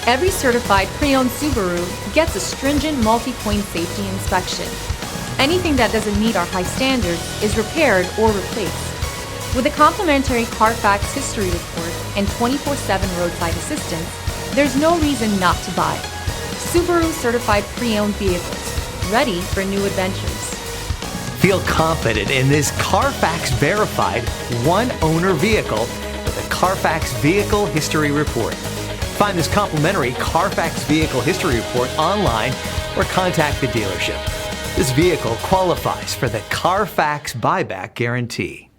Every certified pre-owned Subaru gets a stringent multi-point safety inspection. Anything that doesn't meet our high standards is repaired or replaced. With a complimentary Carfax history report and 24/7 roadside assistance, there's no reason not to buy. Subaru certified pre-owned vehicles, ready for new adventures. Feel confident in this Carfax verified one-owner vehicle with a Carfax Vehicle History Report. Find this complimentary Carfax Vehicle History Report online or contact the dealership. This vehicle qualifies for the Carfax Buyback Guarantee.